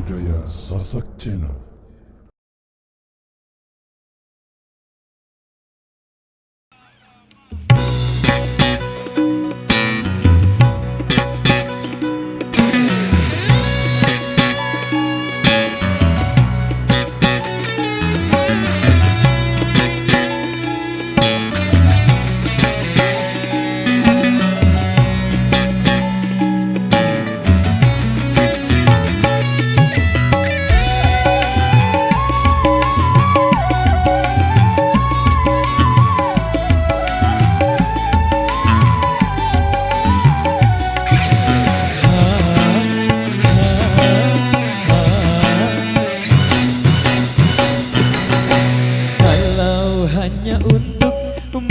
Budaya Sasak Channel. Hanya untuk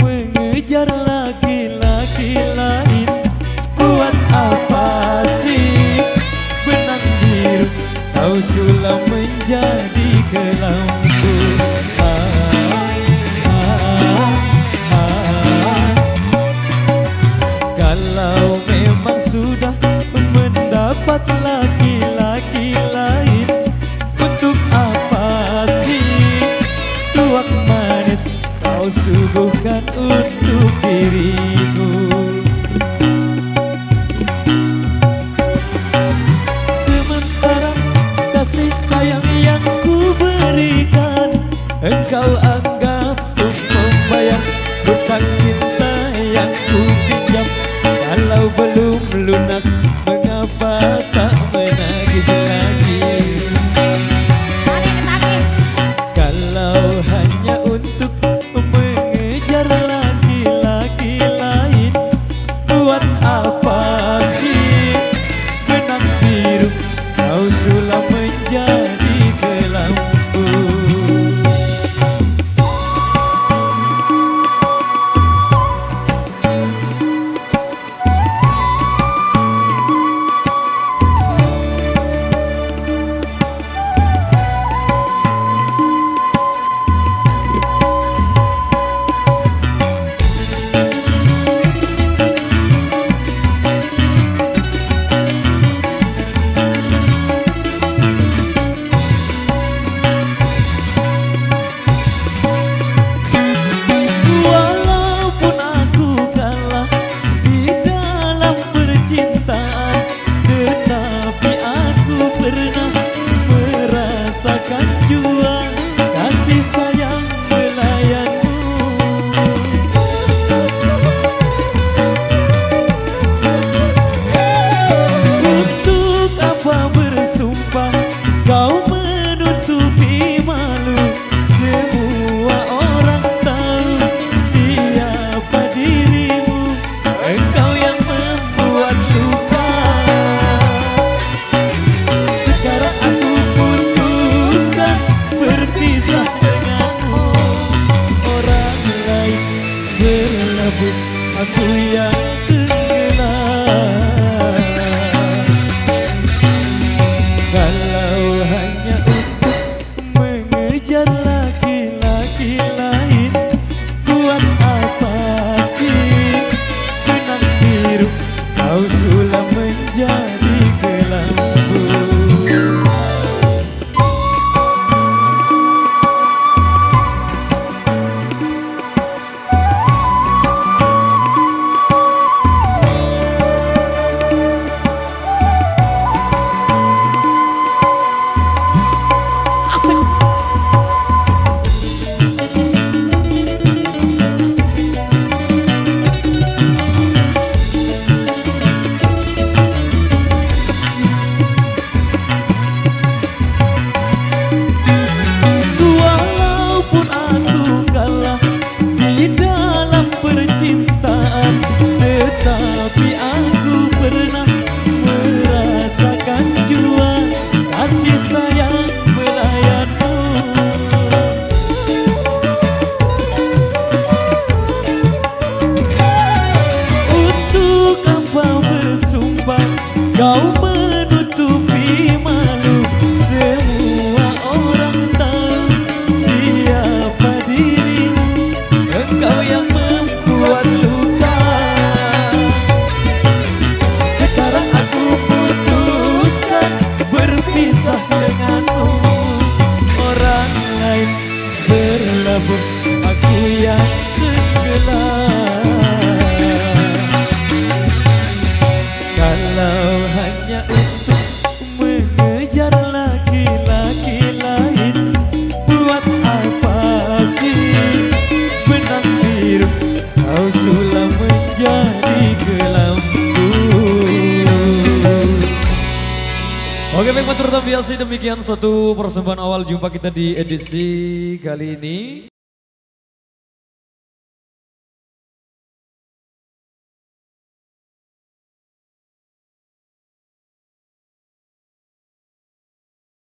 mengejar laki-laki lain, buat apa sih benang biru kau sulam menjadi kelambu? Kalau memang sudah mendapat laki-laki lain, untuk apa sih tuak manis kau suguhkan untuk dirimu? Sementara kasih sayang yang ku berikan, engkau anggap untuk membayar hutang cinta yang ku pinjam. Kalau belum lunas, mengapa tak menagih lagi? Kalau hanya untuk mengejar laki-laki lain, buat apa sih benang biru kau sulam menjadi kelambu? Tetapi aku pernah merasakan jua kasih sayang belayanmu. Untuk apa bersumpah kau menutupi malu? Semua orang tahu siapa dirimu. Engkau yang membuat luka. Berpisah denganmu, orang lain berlabuh, aku yang tenggelam. Kalau hanya untuk mengejar laki-laki lain, buat apa sih benang biru kau sulam menjadi kelambu? Tetapi aku pernah merasakan jua kasih sayang belayanmu. Untuk apa bersumpah kau menutupi malu? Semua orang tahu siapa dirimu. Engkau yang membuat luka. Sekarang aku putuskan berpisah. aku yang tenggelam. Kalau hanya untuk mengejar laki-laki lain, buat apa sih benang biru kau sulam menjadi kelambu. Oke, baik, matur biasa, demikian satu persembahan awal jumpa kita di edisi kali ini.